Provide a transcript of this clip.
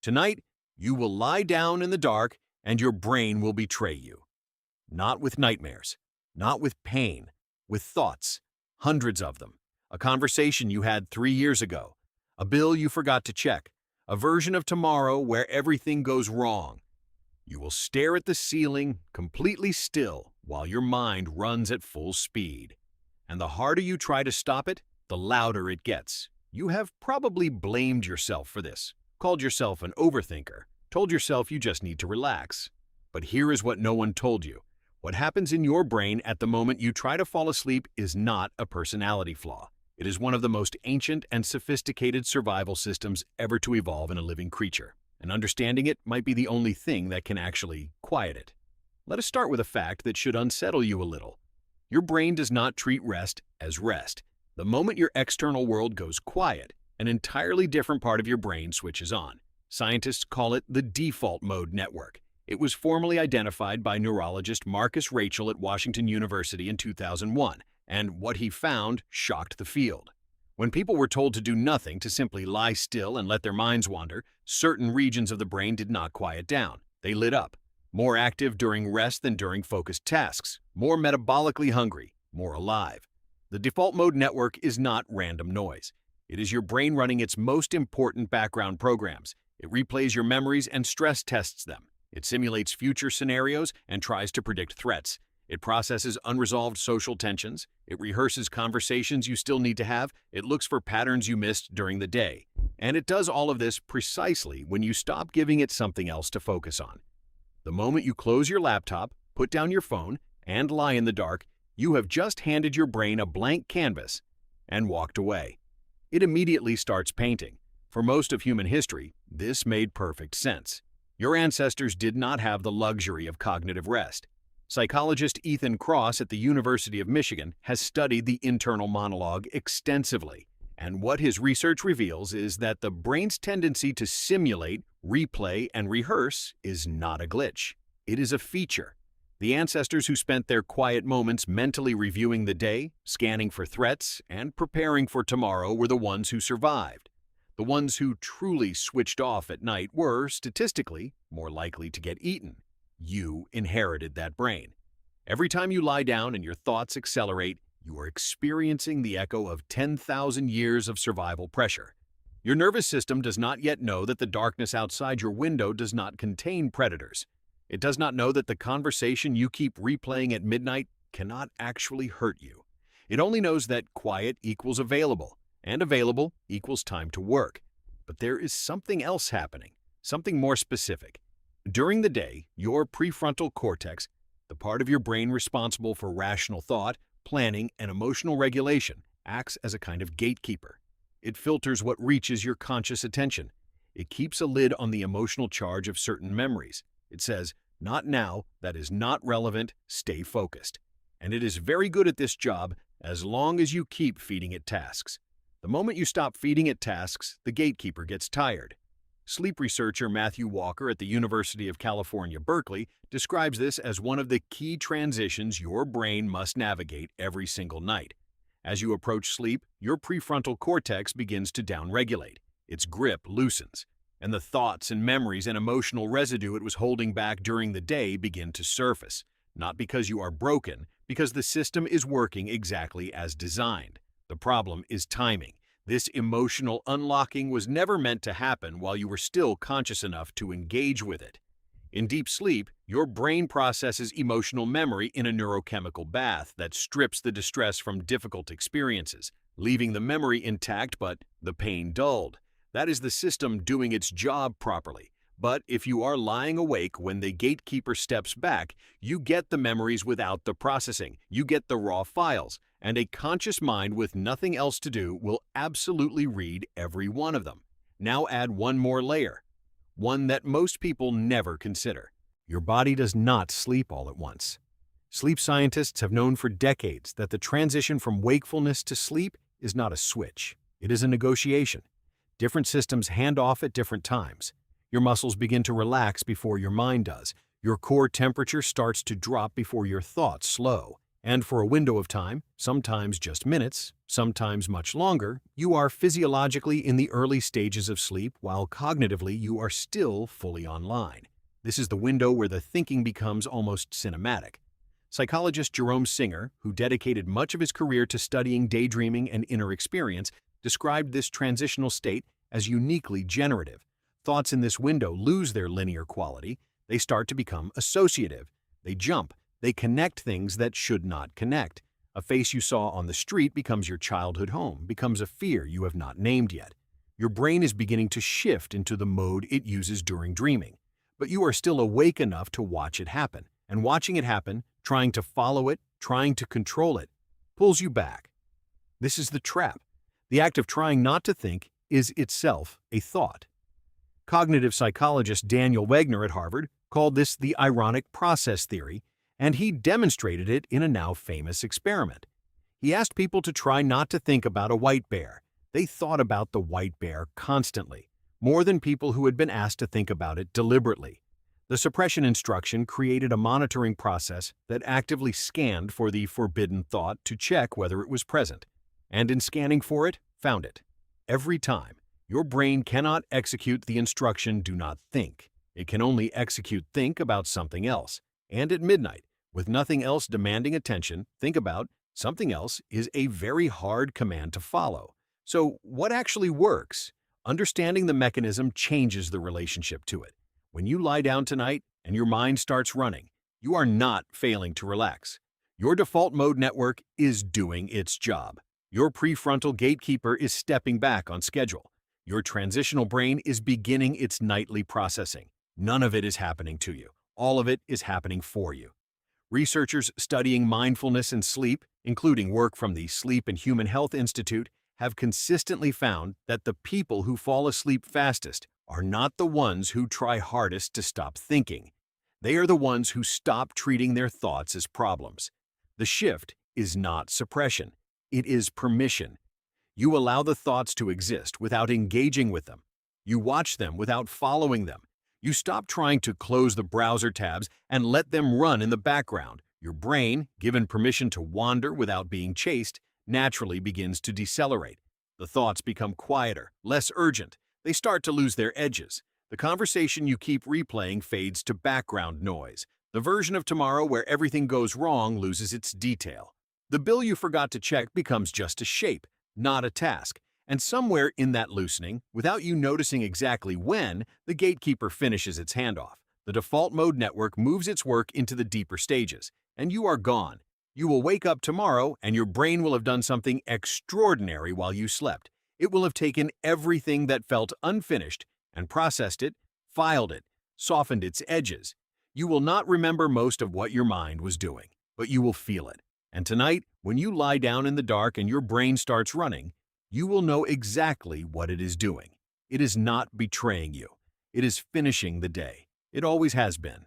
Tonight, you will lie down in the dark and your brain will betray you. Not with nightmares, not with pain, with thoughts, hundreds of them. A conversation you had 3 years ago, a bill you forgot to check, a version of tomorrow where everything goes wrong. You will stare at the ceiling, completely still, while your mind runs at full speed. And the harder you try to stop it, the louder it gets. You have probably blamed yourself for this, called yourself an overthinker, told yourself you just need to relax. But here is what no one told you. What happens in your brain at the moment you try to fall asleep is not a personality flaw. It is one of the most ancient and sophisticated survival systems ever to evolve in a living creature, and understanding it might be the only thing that can actually quiet it. Let us start with a fact that should unsettle you a little. Your brain does not treat rest as rest. The moment your external world goes quiet, an entirely different part of your brain switches on. Scientists call it the default mode network. It was formally identified by neurologist Marcus Rachel at Washington University in 2001, and what he found shocked the field. When people were told to do nothing, to simply lie still and let their minds wander, certain regions of the brain did not quiet down. They lit up, more active during rest than during focused tasks, more metabolically hungry, more alive. The default mode network is not random noise. It is your brain running its most important background programs. It replays your memories and stress tests them. It simulates future scenarios and tries to predict threats. It processes unresolved social tensions. It rehearses conversations you still need to have. It looks for patterns you missed during the day. And it does all of this precisely when you stop giving it something else to focus on. The moment you close your laptop, put down your phone, and lie in the dark, you have just handed your brain a blank canvas and walked away. It immediately starts painting. For most of human history, this made perfect sense. Your ancestors did not have the luxury of cognitive rest. Psychologist Ethan Kross at the University of Michigan has studied the internal monologue extensively, and what his research reveals is that the brain's tendency to simulate, replay, and rehearse is not a glitch. It is a feature. The ancestors who spent their quiet moments mentally reviewing the day, scanning for threats, and preparing for tomorrow were the ones who survived. The ones who truly switched off at night were, statistically, more likely to get eaten. You inherited that brain. Every time you lie down and your thoughts accelerate, you are experiencing the echo of 10,000 years of survival pressure. Your nervous system does not yet know that the darkness outside your window does not contain predators. It does not know that the conversation you keep replaying at midnight cannot actually hurt you. It only knows that quiet equals available, and available equals time to work. But there is something else happening, something more specific. During the day, your prefrontal cortex, the part of your brain responsible for rational thought, planning, and emotional regulation, acts as a kind of gatekeeper. It filters what reaches your conscious attention. It keeps a lid on the emotional charge of certain memories. It says, "Not now, that is not relevant, stay focused." And it is very good at this job as long as you keep feeding it tasks. The moment you stop feeding it tasks, the gatekeeper gets tired. Sleep researcher Matthew Walker at the University of California, Berkeley, describes this as one of the key transitions your brain must navigate every single night. As you approach sleep, your prefrontal cortex begins to downregulate. Its grip loosens, and the thoughts and memories and emotional residue it was holding back during the day begin to surface. Not because you are broken, because the system is working exactly as designed. The problem is timing. This emotional unlocking was never meant to happen while you were still conscious enough to engage with it. In deep sleep, your brain processes emotional memory in a neurochemical bath that strips the distress from difficult experiences, leaving the memory intact but the pain dulled. That is the system doing its job properly. But if you are lying awake when the gatekeeper steps back, you get the memories without the processing. You get the raw files, and a conscious mind with nothing else to do will absolutely read every one of them. Now add one more layer, one that most people never consider. Your body does not sleep all at once. Sleep scientists have known for decades that the transition from wakefulness to sleep is not a switch. It is a negotiation. Different systems hand off at different times. Your muscles begin to relax before your mind does. Your core temperature starts to drop before your thoughts slow. And for a window of time, sometimes just minutes, sometimes much longer, you are physiologically in the early stages of sleep while cognitively you are still fully online. This is the window where the thinking becomes almost cinematic. Psychologist Jerome Singer, who dedicated much of his career to studying daydreaming and inner experience, described this transitional state as uniquely generative. Thoughts in this window lose their linear quality. They start to become associative. They jump. They connect things that should not connect. A face you saw on the street becomes your childhood home, becomes a fear you have not named yet. Your brain is beginning to shift into the mode it uses during dreaming. But you are still awake enough to watch it happen. And watching it happen, trying to follow it, trying to control it, pulls you back. This is the trap. The act of trying not to think is itself a thought. Cognitive psychologist Daniel Wegner at Harvard called this the ironic process theory, and he demonstrated it in a now famous experiment. He asked people to try not to think about a white bear. They thought about the white bear constantly, more than people who had been asked to think about it deliberately. The suppression instruction created a monitoring process that actively scanned for the forbidden thought to check whether it was present, and in scanning for it, found it. Every time, your brain cannot execute the instruction "do not think." It can only execute "think about something else." And at midnight, with nothing else demanding attention, think about something else is a very hard command to follow. So what actually works? Understanding the mechanism changes the relationship to it. When you lie down tonight and your mind starts running, you are not failing to relax. Your default mode network is doing its job. Your prefrontal gatekeeper is stepping back on schedule. Your transitional brain is beginning its nightly processing. None of it is happening to you. All of it is happening for you. Researchers studying mindfulness and sleep, including work from the Sleep and Human Health Institute, have consistently found that the people who fall asleep fastest are not the ones who try hardest to stop thinking. They are the ones who stop treating their thoughts as problems. The shift is not suppression. It is permission. You allow the thoughts to exist without engaging with them. You watch them without following them. You stop trying to close the browser tabs and let them run in the background. Your brain, given permission to wander without being chased, naturally begins to decelerate. The thoughts become quieter, less urgent. They start to lose their edges. The conversation you keep replaying fades to background noise. The version of tomorrow where everything goes wrong loses its detail. The bill you forgot to check becomes just a shape, not a task. And somewhere in that loosening, without you noticing exactly when, the gatekeeper finishes its handoff. The default mode network moves its work into the deeper stages, and you are gone. You will wake up tomorrow, and your brain will have done something extraordinary while you slept. It will have taken everything that felt unfinished and processed it, filed it, softened its edges. You will not remember most of what your mind was doing, but you will feel it. And tonight, when you lie down in the dark and your brain starts running, you will know exactly what it is doing. It is not betraying you. It is finishing the day. It always has been.